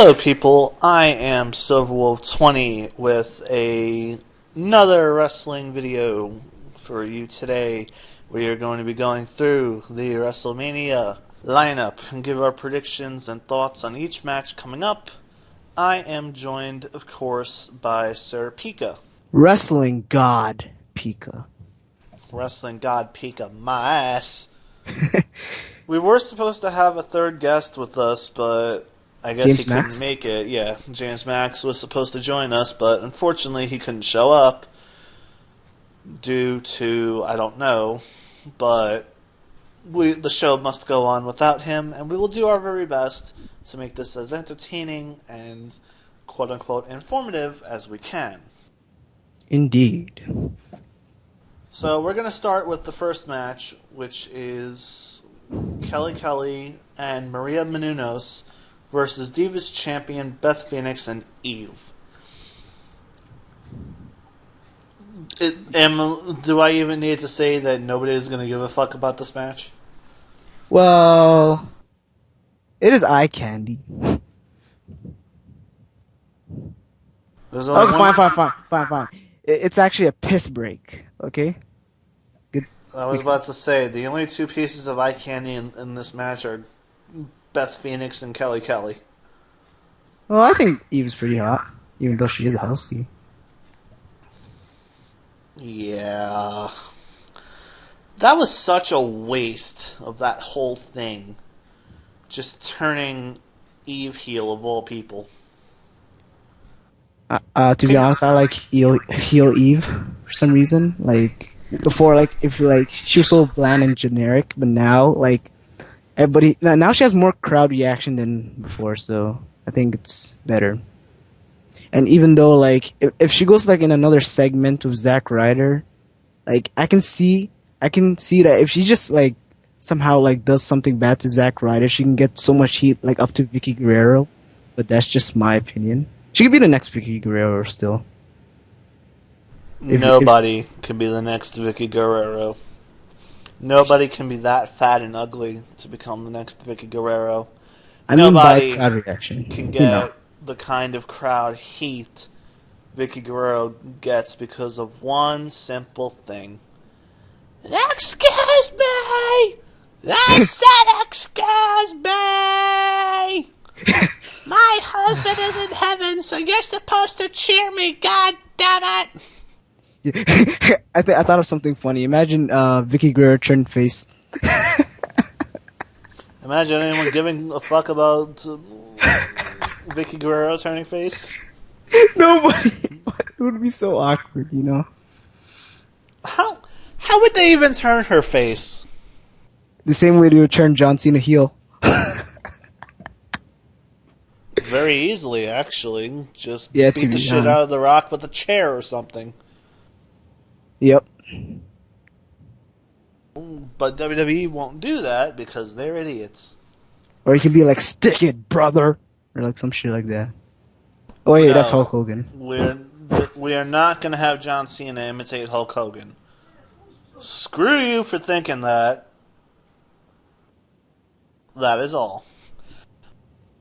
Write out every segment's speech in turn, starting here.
Hello, people. I am Silverwolf20 with another wrestling video for you today. We are going to be going through the WrestleMania lineup and give our predictions and thoughts on each match coming up. I am joined, of course, by Sir Pika. Wrestling God Pika. Wrestling God Pika, my ass. We were supposed to have a third guest with us, but I guess he James couldn't Max? make it. Yeah, James Max was supposed to join us, but unfortunately he couldn't show up due to, I don't know, but the show must go on without him, and we will do our very best to make this as entertaining and quote-unquote informative as we can. Indeed. So we're going to start with the first match, which is Kelly and Maria Menounos versus Divas champion Beth Phoenix and Eve. Do I even need to say that nobody is going to give a fuck about this match? Well, it is eye candy. There's only Okay, one. fine. It's actually a piss break, okay? Good. I was about to say the only two pieces of eye candy in this match are Beth Phoenix and Kelly. Well, I think Eve's pretty hot, even though she is a hostie. Yeah. That was such a waste of that whole thing. Just turning Eve heel of all people. To be honest, I like heel Eve for some reason. Like before, she was so bland and generic, but now now she has more crowd reaction than before, so I think it's better. And even though if she goes in another segment with Zack Ryder, I can see that if she just somehow does something bad to Zack Ryder, she can get so much heat up to Vicky Guerrero. But that's just my opinion. She could be the next Vicky Guerrero still. Nobody can be the next Vicky Guerrero. Nobody can be that fat and ugly to become the next Vicky Guerrero. By crowd reaction, can get the kind of crowd heat Vicky Guerrero gets because of one simple thing. Excuse me! I said excuse me! My husband is in heaven, so you're supposed to cheer me, god damn it! I thought of something funny. Imagine Vicky Guerrero turned face. Imagine anyone giving a fuck about Vicky Guerrero turning face. Nobody. It would be so awkward, you know. How would they even turn her face? The same way they would turn John Cena heel. Very easily, actually. Just beat the shit out of The Rock with a chair or something. Yep. But WWE won't do that because they're idiots. Or he could be like, stick it, brother! Or some shit like that. Oh, yeah, that's Hulk Hogan. We are not going to have John Cena imitate Hulk Hogan. Screw you for thinking that. That is all.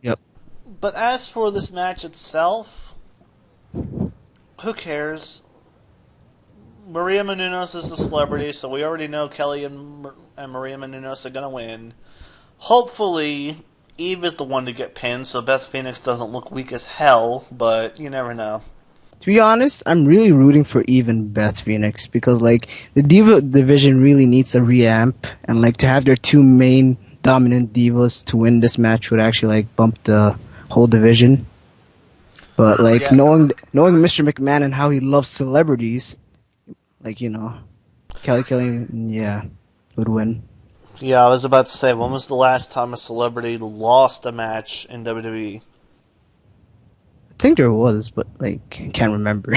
Yep. But as for this match itself, who cares? Maria Menounos is the celebrity, so we already know Kelly and Maria Menounos are going to win. Hopefully, Eve is the one to get pinned, so Beth Phoenix doesn't look weak as hell, but you never know. To be honest, I'm really rooting for Eve and Beth Phoenix because, the Diva division really needs a revamp, and, to have their two main dominant divas to win this match would actually, bump the whole division. But, knowing Mr. McMahon and how he loves celebrities, Kelly, yeah, would win. Yeah, I was about to say, when was the last time a celebrity lost a match in WWE? I think there was, but, can't remember.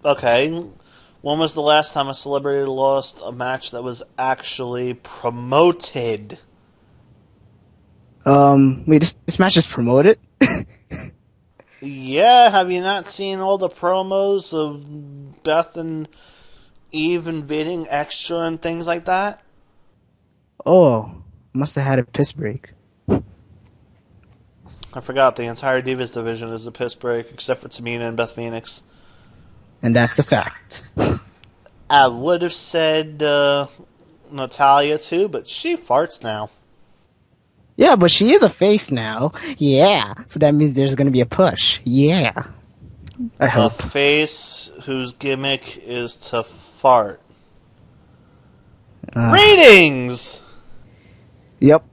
Okay. When was the last time a celebrity lost a match that was actually promoted? Wait, this match is promoted? Yeah, have you not seen all the promos of Beth and Eve invading Extra and things like that? Oh, must have had a piss break. I forgot the entire Divas division is a piss break, except for Tamina and Beth Phoenix. And that's a fact. I would have said Natalia too, but she farts now. Yeah, but she is a face now. Yeah. So that means there's going to be a push. Yeah. I A hope. face whose gimmick is to fart. Uh, Ratings! Yep.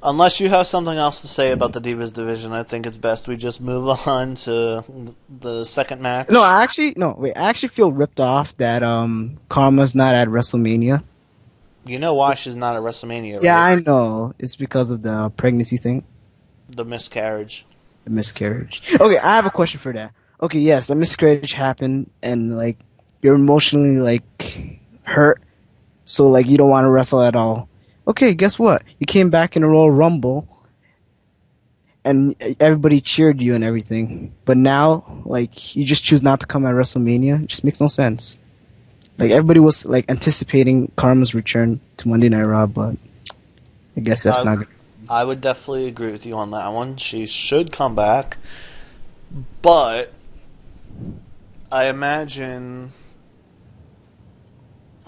Unless you have something else to say about the Divas division, I think it's best we just move on to the second match. No, I actually feel ripped off that Karma's not at WrestleMania. You know why she's not at WrestleMania, right? Yeah, I know. It's because of the pregnancy thing, The miscarriage. the miscarriage. Okay, I have a question for that. Okay, yes, a miscarriage happened, and like you're emotionally like hurt, so like you don't want to wrestle at all. Okay, guess what? You came back in a Royal Rumble, and everybody cheered you and everything. But now, like, you just choose not to come at WrestleMania. It just makes no sense. Like, everybody was like anticipating Karma's return to Monday Night Raw, but I guess that's not good. I would definitely agree with you on that one. She should come back, but I imagine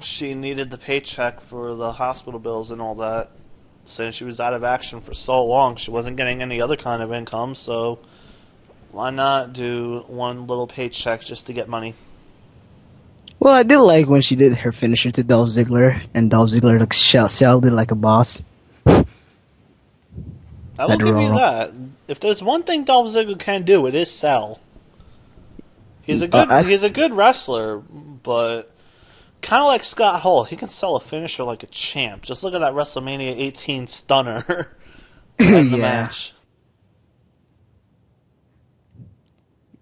she needed the paycheck for the hospital bills and all that. Since she was out of action for so long, she wasn't getting any other kind of income, so why not do one little paycheck just to get money? Well, I did like when she did her finisher to Dolph Ziggler, and Dolph Ziggler like sold it like a boss. I will Had to give you roll. that. If there's one thing Dolph Ziggler can do, it is sell. He's a good wrestler, but kind of like Scott Hall, he can sell a finisher like a champ. Just look at that WrestleMania 18 stunner in the Yeah. match.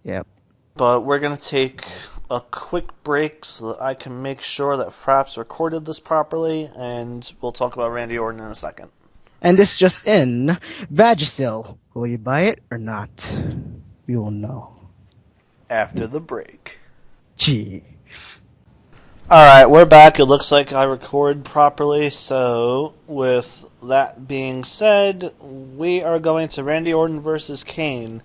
Yep. But we're going to take a quick break so that I can make sure that Fraps recorded this properly, and we'll talk about Randy Orton in a second. And this just in, Vagisil. Will you buy it or not? We will know. After the break. Gee. Alright, we're back. It looks like I record properly, so with that being said, we are going to Randy Orton versus Kane.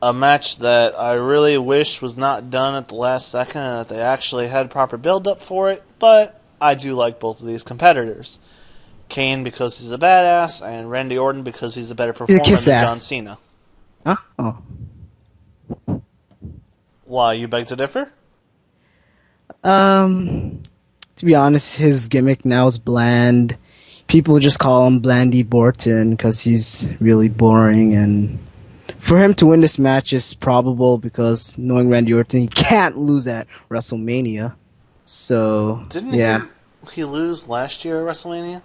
A match that I really wish was not done at the last second and that they actually had proper build-up for it, but I do like both of these competitors. Kane because he's a badass, and Randy Orton because he's a better performer than kiss ass. John Cena. Huh? Oh. Why, you beg to differ? To be honest, his gimmick now is bland. People just call him Blandy Borton because he's really boring, and for him to win this match is probable because knowing Randy Orton, he can't lose at WrestleMania. So, Didn't he lose last year at WrestleMania?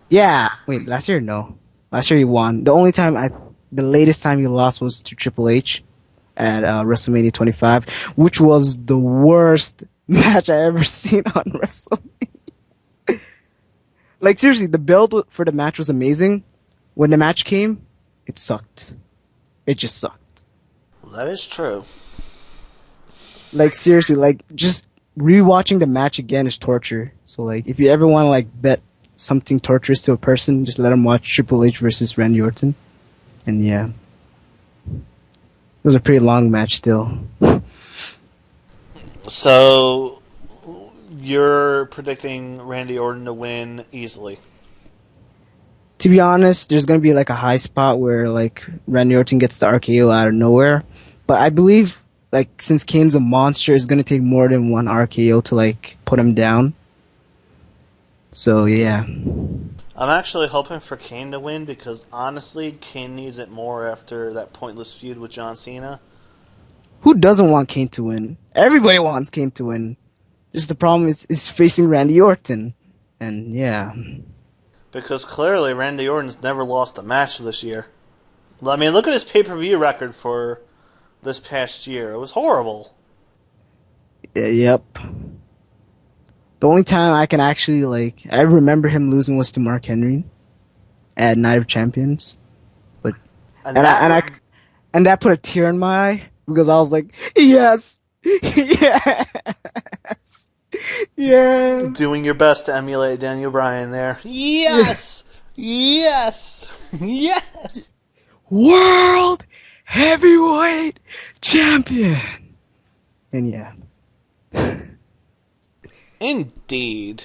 Yeah. Wait, last year? No. Last year he won. The latest time he lost was to Triple H at WrestleMania 25, which was the worst match I ever seen on WrestleMania. Like, seriously, the build for the match was amazing. When the match came, it sucked. It just sucked. That is true. Like, seriously, like, just rewatching the match again is torture. So, like, if you ever want to, like, bet something torturous to a person, just let them watch Triple H versus Randy Orton. And, yeah. It was a pretty long match still. So, you're predicting Randy Orton to win easily? To be honest, there's going to be, like, a high spot where, like, Randy Orton gets the RKO out of nowhere. But I believe, like, since Kane's a monster, it's going to take more than one RKO to, like, put him down. So, yeah. I'm actually hoping for Kane to win because, honestly, Kane needs it more after that pointless feud with John Cena. Who doesn't want Kane to win? Everybody wants Kane to win. Just the problem is facing Randy Orton. And, yeah. Because clearly Randy Orton's never lost a match this year. I mean, look at his pay-per-view record for this past year. It was horrible. Yep. The only time I can actually, like, I remember him losing was to Mark Henry at Night of Champions. But and that put a tear in my eye because I was like, yes, yes, yeah. Doing your best to emulate Daniel Bryan there. Yes! Yes! Yes! World Heavyweight Champion. And yeah. Indeed.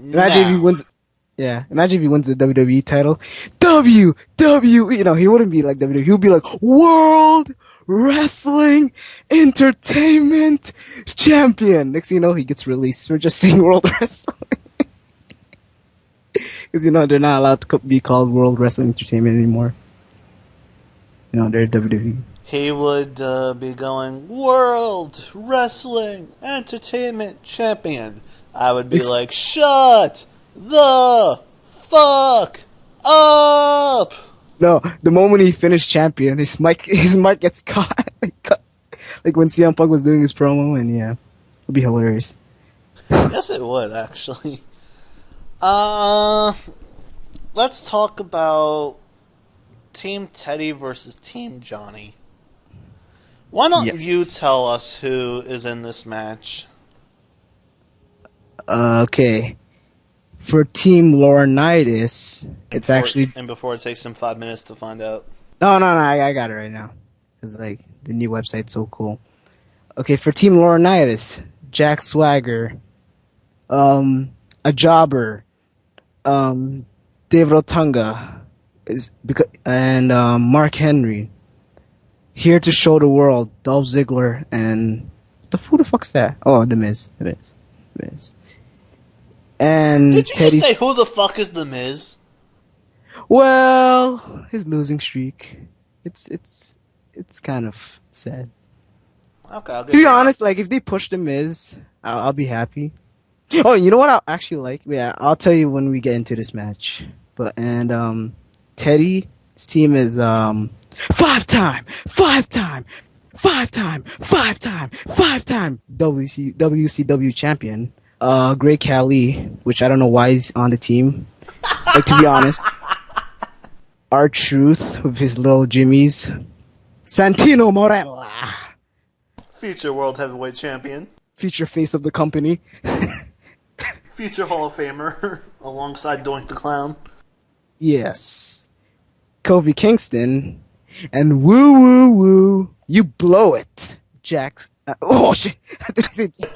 Imagine if he Now, wins. Yeah, imagine if he wins the WWE title. WWE. You know, he wouldn't be like WWE. He would be like World Wrestling Entertainment Champion. Next thing you know, he gets released for just saying World Wrestling. Because, you know, they're not allowed to be called World Wrestling Entertainment anymore. You know, they're WWE. he would be going, World Wrestling Entertainment Champion. I would be It's- like, shut the fuck up! No, the moment he finished champion, his mic gets caught. Like when CM Punk was doing his promo, and yeah, it'd be hilarious. Yes, it would, actually. Let's talk about Team Teddy versus Team Johnny. Why don't Yes. you tell us who is in this match? Okay. For Team Laurinaitis, it's actually And before it takes him 5 minutes to find out. no. I got it right now because like the new website's so cool. Okay, for Team Laurinaitis, Jack Swagger, a jobber, Dave Rotunga, and Mark Henry, here to show the world Dolph Ziggler and who the fuck's that? Oh, The Miz. And Did you Teddy's, just say who the fuck is The Miz? well, his losing streak. It's kind of sad. Okay, I'll To give be you honest, like if they push The Miz, I'll be happy. Oh, you know what? I'll actually like. Yeah, I'll tell you when we get into this match. Teddy's team is five-time WCW champion. Great Khali, which I don't know why he's on the team. Like to be honest, R-Truth with his little jimmies. Santino Morella, Future World Heavyweight Champion. future face of the company. Future Hall of Famer. Alongside Doink the Clown. Yes. Kofi Kingston. And woo, you blow it, Jack. Oh shit! Did I say Jack?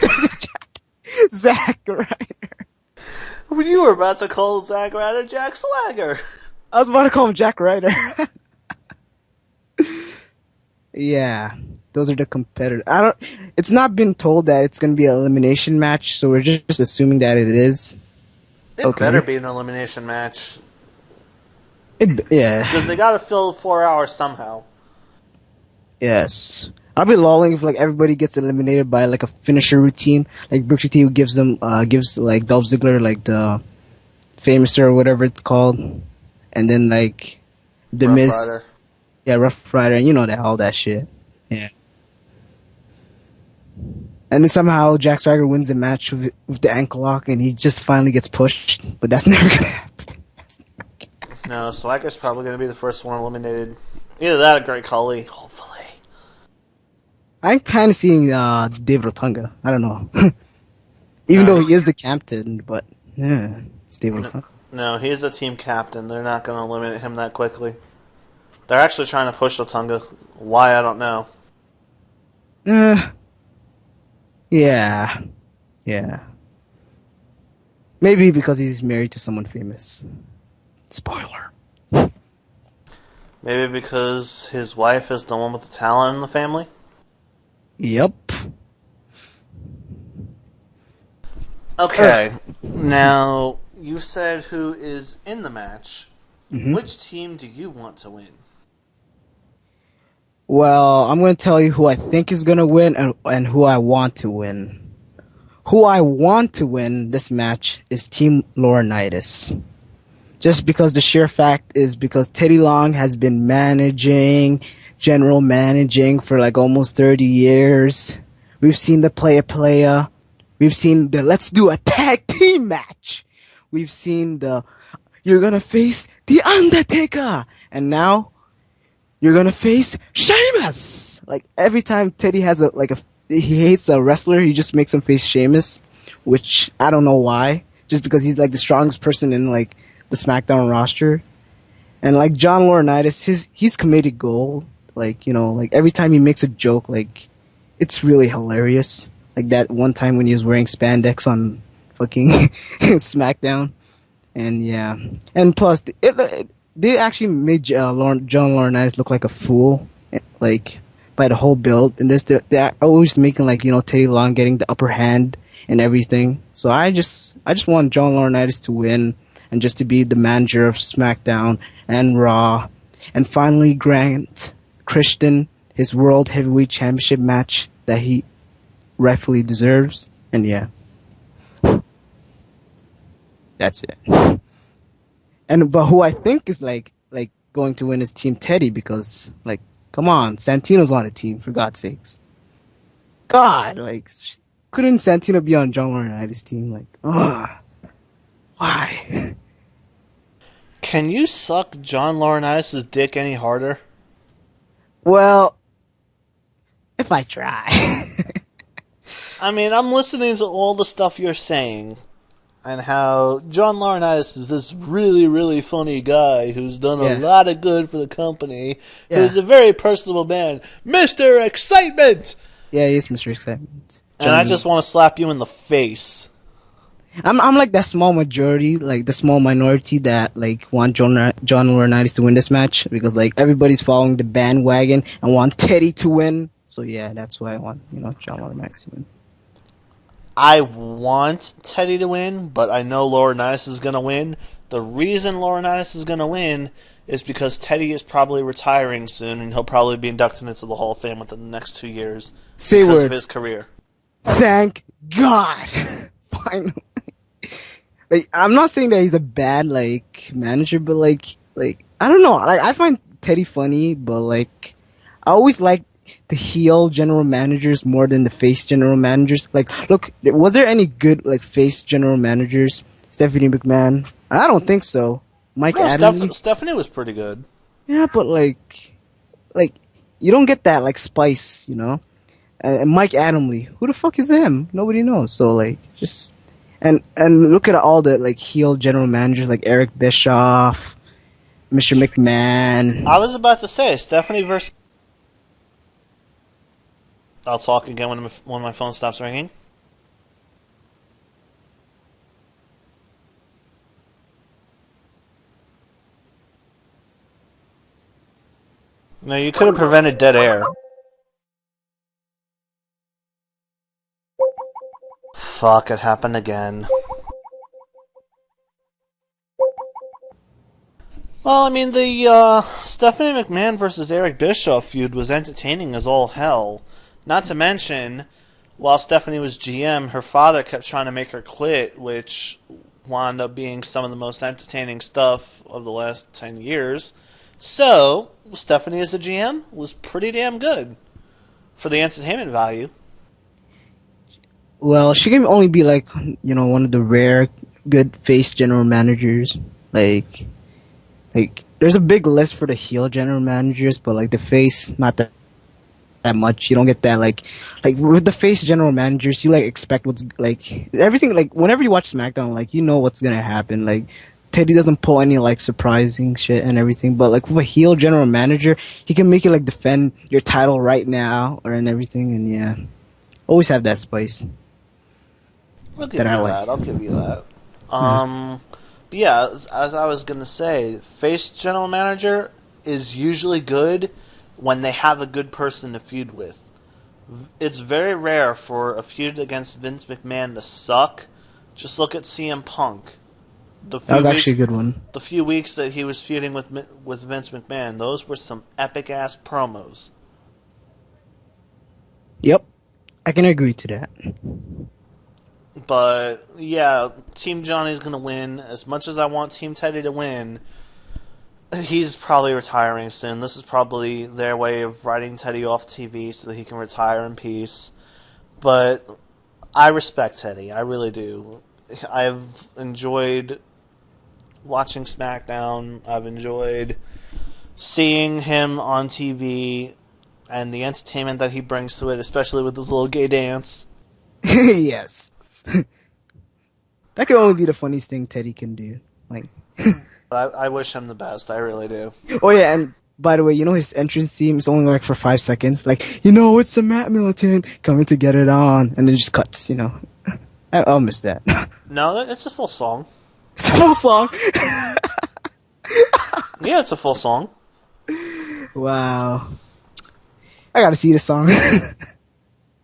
Did I say Jack? Zack Ryder. You were about to call Zack Ryder Jack Swagger. I was about to call him Jack Ryder. Yeah, those are the competitors. It's not been told that it's going to be an elimination match, so we're just assuming that it is. It better be an elimination match. Yeah. Because they gotta fill 4 hours somehow. Yes. I'll be lolling if like everybody gets eliminated by like a finisher routine. Like Booker T gives like Dolph Ziggler like the famouser or whatever it's called, and then like the Rough Miz, Rider. yeah, Rough Rider, and you know that all that shit. Yeah. And then somehow Jack Swagger wins the match with the ankle lock, and he just finally gets pushed. But that's never gonna happen. No, Swagger's probably gonna be the first one eliminated. Either that or Great Khali, hopefully. I'm kind of seeing Dave Rotunga. I don't know. Even though he is the captain, but yeah, it's Dave Rotunga. No, he's a team captain. They're not gonna eliminate him that quickly. They're actually trying to push Rotunga. Why, I don't know. Yeah. Maybe because he's married to someone famous. Spoiler. Maybe because his wife is the one with the talent in the family? Yep. Okay, now, you said who is in the match. Mhm. Which team do you want to win? Well, I'm going to tell you who I think is going to win and who I want to win. Who I want to win this match is Team Laurinaitis. Just because the sheer fact is because Teddy Long has been general managing for like almost 30 years. We've seen the playa. We've seen the let's do a tag team match. We've seen the you're gonna face The Undertaker. And now you're gonna face Sheamus. Like every time Teddy has he hates a wrestler, he just makes him face Sheamus, which I don't know why. Just because he's like the strongest person in like the SmackDown roster. And like John Laurinaitis, his comedic gold, like like every time he makes a joke, like it's really hilarious. Like that one time when he was wearing spandex on fucking SmackDown, and yeah, and plus they actually made John Laurinaitis look like a fool, like by the whole build. And they're always making like Teddy Long getting the upper hand and everything. So I just want John Laurinaitis to win and just to be the manager of SmackDown and Raw, and finally grant Christian his World Heavyweight Championship match that he rightfully deserves. And yeah, that's it. And but who I think is like going to win is Team Teddy, because like come on, Santino's on the team, for God's sakes. God, like couldn't Santino be on John Laurinaitis' team? Like, why? Can you suck John Laurinaitis' dick any harder? Well, if I try. I mean, I'm listening to all the stuff you're saying, and how John Laurinaitis is this really, really funny guy who's done a lot of good for the company, who's a very personable man. Mr. Excitement! Yeah, he's Mr. Excitement. And I just want to slap you in the face. I'm like that small majority, like the small minority that like want John Laurinaitis to win this match, because like everybody's following the bandwagon and want Teddy to win. So yeah, that's why I want John Laurinaitis to win. I want Teddy to win, but I know Laurinaitis is going to win. The reason Laurinaitis is going to win is because Teddy is probably retiring soon, and he'll probably be inducted into the Hall of Fame within the next 2 years because of his career. Thank God. Finally. Like, I'm not saying that he's a bad like manager, but like I don't know. Like, I find Teddy funny, but like I always like the heel general managers more than the face general managers. Like, look, was there any good like face general managers? Stephanie McMahon? I don't think so. Stephanie was pretty good. Yeah, but like you don't get that like spice, And Mike Adamle, who the fuck is him? Nobody knows. So like just and look at all the like heel general managers like Eric Bischoff, Mr. McMahon. I was about to say Stephanie versus. I'll talk again when my phone stops ringing. No, you could have prevented dead air. Fuck, it happened again. Well, I mean, the Stephanie McMahon versus Eric Bischoff feud was entertaining as all hell. Not to mention, while Stephanie was GM, her father kept trying to make her quit, which wound up being some of the most entertaining stuff of the last 10 years. So, Stephanie as a GM was pretty damn good for the entertainment value. Well, she can only be like, one of the rare good face general managers. Like there's a big list for the heel general managers, but like the face, not that much. You don't get that like with the face general managers, you like expect what's like everything. Like whenever you watch SmackDown, like what's gonna happen. Like Teddy doesn't pull any like surprising shit and everything, but like with a heel general manager, he can make you like defend your title right now and everything. And yeah, always have that spice. I'll give you that. I'll give you that. But yeah, as I was gonna say, face general manager is usually good when they have a good person to feud with. It's very rare for a feud against Vince McMahon to suck. Just look at CM Punk. That was actually a good one. The few weeks that he was feuding with Vince McMahon, those were some epic ass promos. Yep, I can agree to that. But yeah, Team Johnny's gonna win. As much as I want Team Teddy to win, he's probably retiring soon. This is probably their way of writing Teddy off TV so that he can retire in peace. But I respect Teddy. I really do. I've enjoyed watching SmackDown. I've enjoyed seeing him on TV and the entertainment that he brings to it, especially with his little gay dance. Yes. That could only be the funniest thing Teddy can do. Like, I wish him the best. I really do. Oh yeah, and by the way, you know his entrance theme is only like for 5 seconds. Like, you know, it's the Matt Militant coming to get it on, and then it just cuts. You know, I'll miss that. No, it's a full song. It's a full song. Yeah, it's a full song. Wow, I gotta see this song.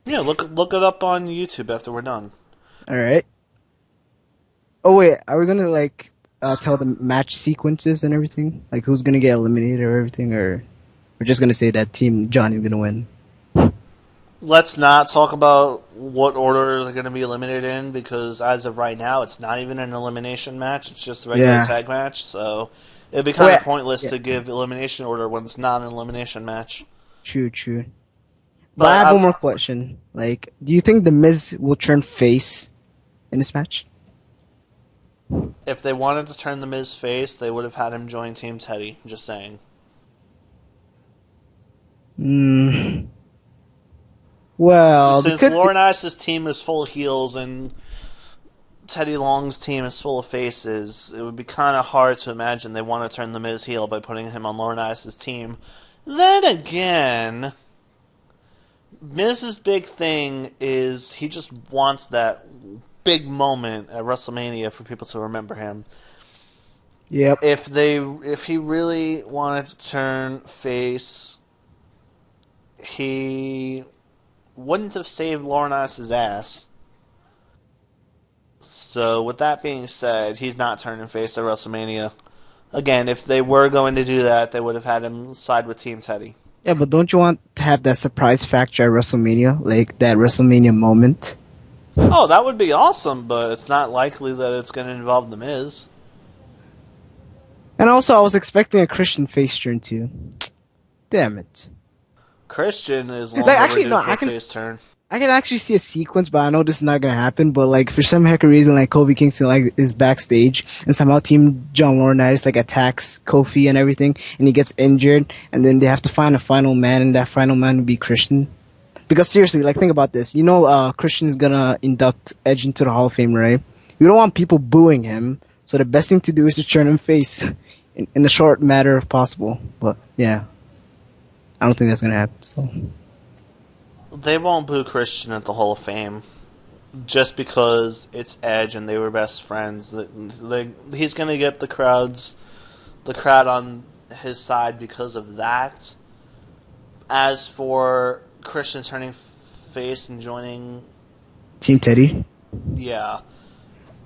Yeah, look it up on YouTube after we're done. All right. Oh wait, are we gonna like tell the match sequences and everything? Like who's gonna get eliminated or everything, or we're just gonna say that Team Johnny's gonna win? Let's not talk about what order they're going to be eliminated in because as of right now, it's not even an elimination match. It's just a regular Yeah. tag match. So it'd be kind of Wait, pointless yeah. to give elimination order when it's not an elimination match. True, true. But I But have one more question. Like, do you think the Miz will turn face in this match? if they wanted to turn the Miz face, they would have had him join Team Teddy. Just saying. Hmm. Well, they Since could. Laurinaitis' team is full of heels and Teddy Long's team is full of faces, it would be kind of hard to imagine they want to turn the Miz heel by putting him on Laurinaitis' team. Then again, Miz's big thing is he just wants that big moment at WrestleMania for people to remember him. Yep. If he really wanted to turn face, he wouldn't have saved Laurinaitis' ass. So, with that being said, he's not turning face at WrestleMania. Again, if they were going to do that, they would have had him side with Team Teddy. Yeah, but don't you want to have that surprise factor at WrestleMania, like that WrestleMania moment? Oh, that would be awesome, but it's not likely that it's going to involve The Miz. And also, I was expecting a Christian face turn too. Damn it. Christian is long Like, actually, overdue no, for I a can face turn. actually see a sequence, but I know this is not gonna happen. But like for some heck of reason, like Kofi Kingston like is backstage, and somehow Team John Laurinaitis like attacks Kofi and everything, and he gets injured, and then they have to find a final man, and that final man would be Christian. Because seriously, like think about this. You know, Christian's gonna induct Edge into the Hall of Fame, right? You don't want people booing him, so the best thing to do is to turn him face in the short matter of possible. But yeah, I don't think that's gonna happen. So. They won't boo Christian at the Hall of Fame just because it's Edge and they were best friends. He's going to get the crowd on his side because of that. As for Christian turning face and joining, Team Teddy. yeah,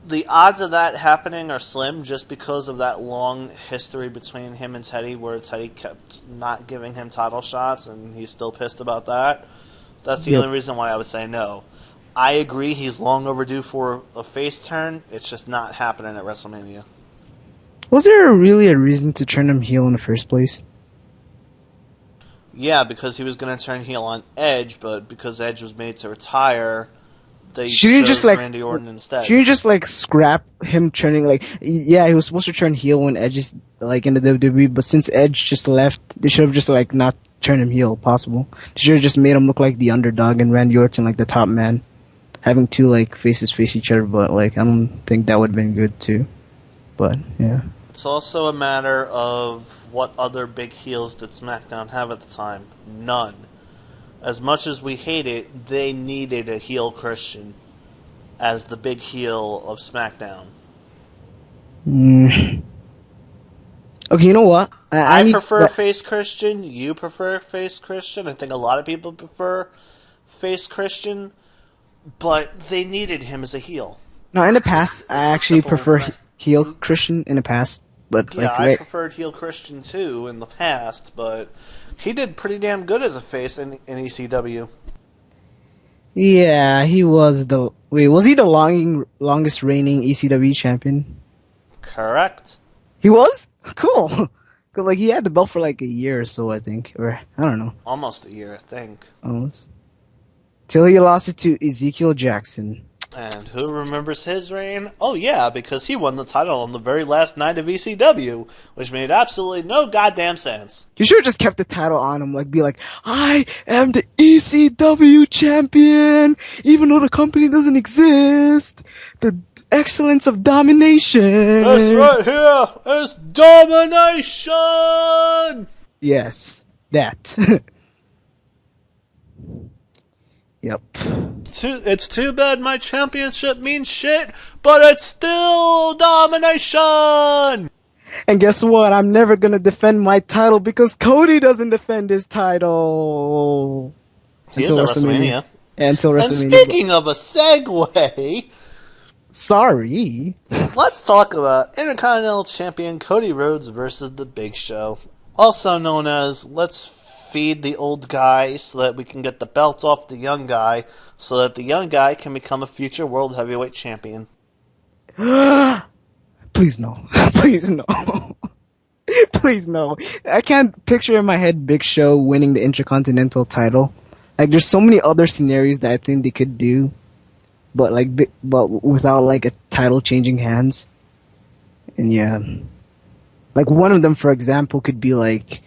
the odds of that happening are slim just because of that long history between him and Teddy where Teddy kept not giving him title shots and he's still pissed about that. That's the Yep. only reason why I would say no. I agree he's long overdue for a face turn. It's just not happening at WrestleMania. Was there really a reason to turn him heel in the first place? Yeah, because he was going to turn heel on Edge, but because Edge was made to retire, they Shouldn't chose just like Randy Orton instead. shouldn't you just like scrap him turning like yeah he was supposed to turn heel when Edge is like in the WWE, but since Edge just left, they should have just like not turned him heel. Possible. They should have just made him look like the underdog and Randy Orton like the top man, having two like faces face each other. But like I don't think that would have been good too. But yeah. It's also a matter of what other big heels did SmackDown have at the time. None. As much as we hate it, they needed a heel Christian as the big heel of SmackDown. Mm. Okay, you know what? I need prefer that- face Christian. You prefer face Christian. I think a lot of people prefer face Christian, but they needed him as a heel. No, in the past, It's I a actually simple prefer fact. heel Christian in the past, but Yeah, like I right. preferred heel Christian too in the past, but he did pretty damn good as a face in ECW. Yeah, he was the wait. Was he the longest reigning ECW champion? Correct. He was cool. 'Cause, like he had the belt for like a year or so, I think, or I don't know, Almost a year, I think. almost till he lost it to Ezekiel Jackson. And who remembers his reign? Oh yeah, because he won the title on the very last night of ECW, which made absolutely no goddamn sense. You should have just kept the title on him, like be like, I am the ECW champion, even though the company doesn't exist. excellence of domination. This right here is domination! Yes, that. Yep. It's too bad my championship means shit, but it's still domination! And guess what? I'm never gonna defend my title because Cody doesn't defend his title. He is at WrestleMania. Until And WrestleMania. speaking of a segue, Sorry. let's talk about Intercontinental Champion Cody Rhodes versus The Big Show. Also known as Let's Feed the Old Guy so that we can get the belt off the young guy so that the young guy can become a future World Heavyweight Champion. Please no. Please no. Please no. I can't picture in my head Big Show winning the Intercontinental title. Like, there's so many other scenarios that I think they could do, but without like a title changing hands. And yeah, like one of them, for example, could be like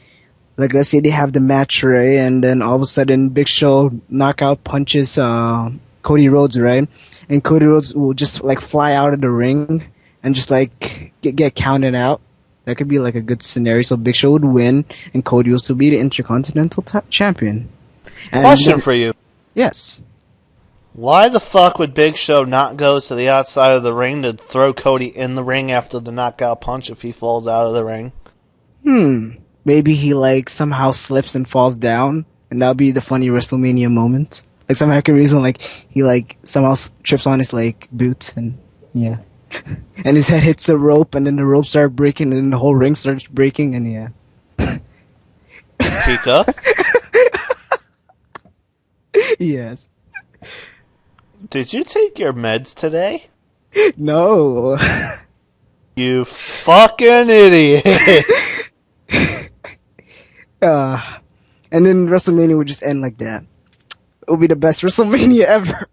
let's say they have the match, right, and then all of a sudden Big Show knockout punches Cody Rhodes, right, and Cody Rhodes will just like fly out of the ring and just like get counted out. That could be like a good scenario. So Big Show would win, and Cody will still be the Intercontinental champion. And Question for you. Yes. Why the fuck would Big Show not go to the outside of the ring to throw Cody in the ring after the knockout punch if he falls out of the ring? Maybe he like somehow slips and falls down, and that'll be the funny WrestleMania moment. Like some hacker reason, like he like somehow trips on his like boot, and yeah, and his head hits a rope, and then the rope starts breaking, and then the whole ring starts breaking, and yeah. Pika? Yes. Did you take your meds today? No. You fucking idiot. And then WrestleMania would just end like that. It would be the best WrestleMania ever.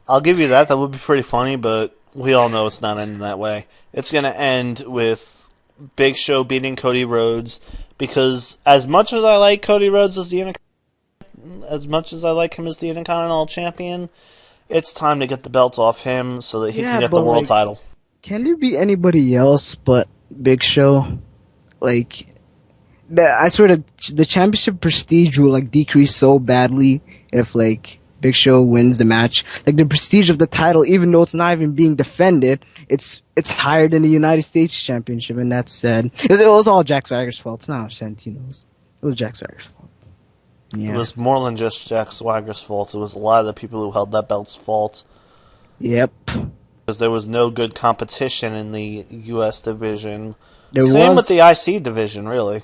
I'll give you that. That would be pretty funny, but we all know it's not ending that way. It's going to end with Big Show beating Cody Rhodes, because as much as I like Cody Rhodes as as much as I like him as the Intercontinental Champion, it's time to get the belt off him so that he can get the world title. Can there be anybody else but Big Show? Like, I swear the championship prestige will like decrease so badly if like Big Show wins the match. Like the prestige of the title, even though it's not even being defended, it's higher than the United States Championship, and that's sad. It was all Jack Swagger's fault. It's not Santino's. It was Jack Swagger's fault. Yeah. It was more than just Jack Swagger's fault. It was a lot of the people who held that belt's fault. Yep. Because there was no good competition in the U.S. division. Same with the IC division, really.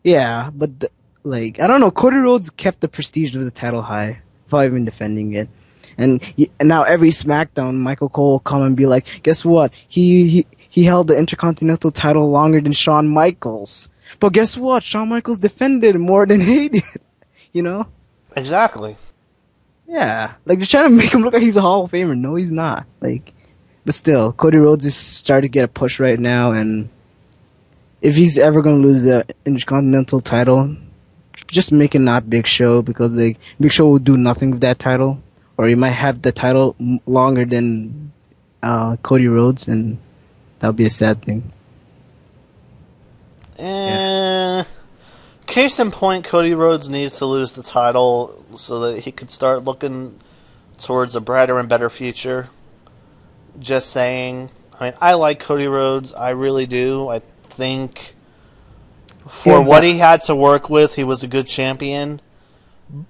Yeah, but I don't know. Cody Rhodes kept the prestige of the title high without even defending it, and now every SmackDown, Michael Cole will come and be like, "Guess what? He held the Intercontinental title longer than Shawn Michaels." But guess what? Shawn Michaels defended more than he did. You know? Exactly. Yeah. Like, they're trying to make him look like he's a Hall of Famer. No, he's not. Like, but still, Cody Rhodes is starting to get a push right now, and if he's ever going to lose the Intercontinental title, just make it not Big Show, because like Big Show will do nothing with that title, or he might have the title longer than Cody Rhodes, and that would be a sad thing. Case in point, Cody Rhodes needs to lose the title so that he could start looking towards a brighter and better future. Just saying. I mean, I like Cody Rhodes. I really do. I think for what he had to work with, he was a good champion.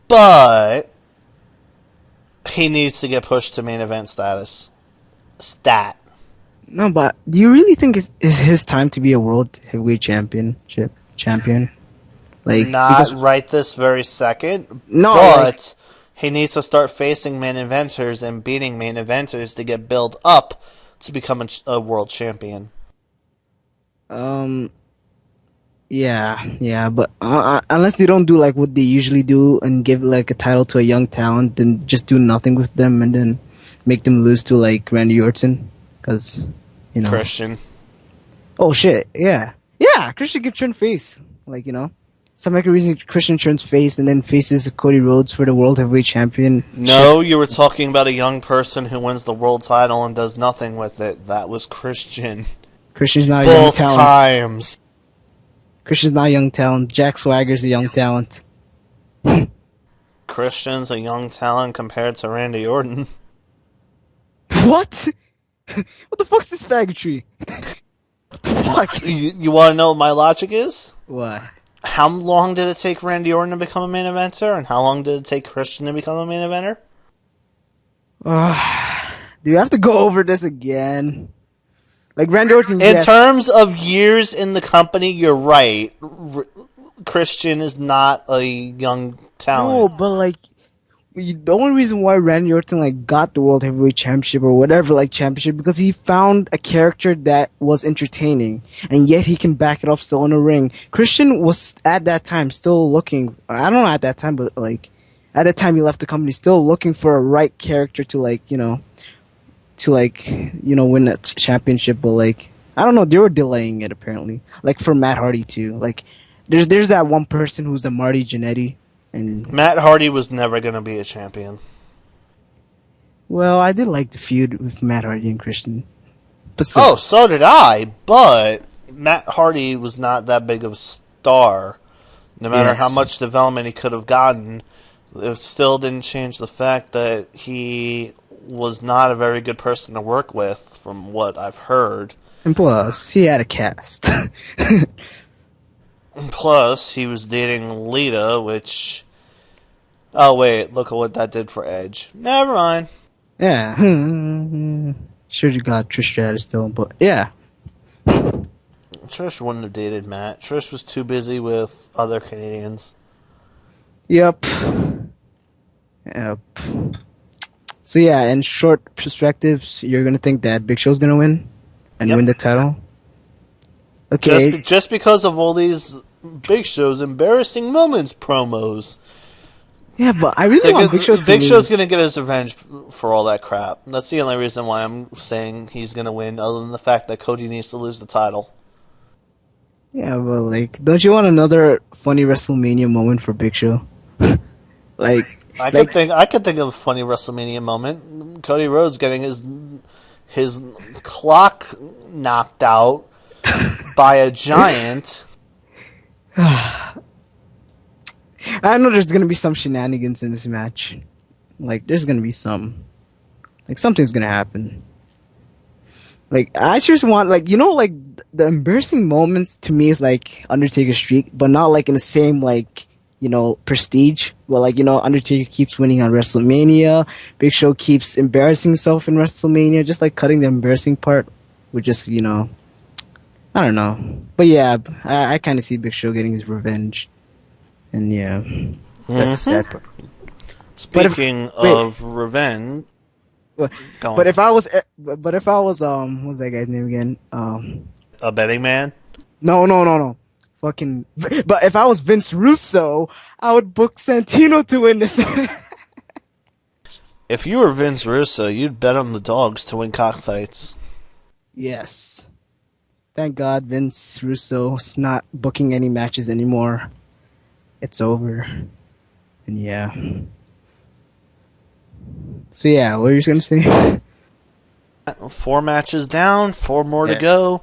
But he needs to get pushed to main event status. No, but do you really think it's his time to be a world heavyweight champion? Like, not right this very second. No, but he needs to start facing main eventers and beating main eventers to get built up to become a world champion. Yeah, but unless they don't do like what they usually do and give like a title to a young talent, then just do nothing with them and then make them lose to like Randy Orton, because Christian. Oh shit, yeah, Christian can turn face, like, you know, some like reason Christian turns face and then faces Cody Rhodes for the World Heavyweight Championship. No, you were talking about a young person who wins the world title and does nothing with it. That was Christian. Christian's not a young Both talent. times. Christian's not a young talent. Jack Swagger's a young talent. Christian's a young talent compared to Randy Orton. What? What the fuck's this faggotry? What the fuck? You want to know what my logic is? What? How long did it take Randy Orton to become a main eventer, and how long did it take Christian to become a main eventer? Do you have to go over this again? Like Randy Orton, In terms of years in the company, you're right. Christian is not a young talent. No, but like the only reason why Randy Orton like got the World Heavyweight Championship or whatever like championship because he found a character that was entertaining and yet he can back it up still in the ring. Christian was at that time still looking. I don't know at that time, but like at that time he left the company still looking for a right character to win that championship. But like I don't know, they were delaying it apparently. Like for Matt Hardy too. Like there's that one person who's the Marty Jannetty. And Matt Hardy was never going to be a champion. Well, I did like the feud with Matt Hardy and Christian. But still. Oh, so did I, but Matt Hardy was not that big of a star. No matter how much development he could have gotten, it still didn't change the fact that he was not a very good person to work with, from what I've heard. And plus, he had a cast. Plus, he was dating Lita, which... Oh, wait, look at what that did for Edge. Never mind. Yeah. Sure you got Trish Stratus still, but yeah. Trish wouldn't have dated Matt. Trish was too busy with other Canadians. Yep. So yeah, in short perspectives, you're going to think that Big Show's going to win and win the title? Okay. Just because of all these Big Show's embarrassing moments promos. Yeah, but I really want Big Show to Big Show's going to get his revenge for all that crap. That's the only reason why I'm saying he's going to win, other than the fact that Cody needs to lose the title. Yeah, but like, don't you want another funny WrestleMania moment for Big Show? I could think of a funny WrestleMania moment. Cody Rhodes getting his clock knocked out by a giant. I know there's gonna be some shenanigans in this match. Like, there's gonna be some. Like, something's gonna happen. Like, I just want, like, like, the embarrassing moments to me is, like, Undertaker's streak, but not, like, in the same, like, prestige. Well, like, Undertaker keeps winning on WrestleMania. Big Show keeps embarrassing himself in WrestleMania. Just, like, cutting the embarrassing part with just, I don't know. But, yeah, I kind of see Big Show getting his revenge. And yeah, that's the sad part. Speaking of revenge, but if I was, what's that guy's name again? A betting man? No. Fucking. But if I was Vince Russo, I would book Santino to win this. If you were Vince Russo, you'd bet on the dogs to win cockfights. Yes. Thank God Vince Russo's not booking any matches anymore. It's over. And yeah. So yeah, what were you going to say? 4 matches down, 4 more to go.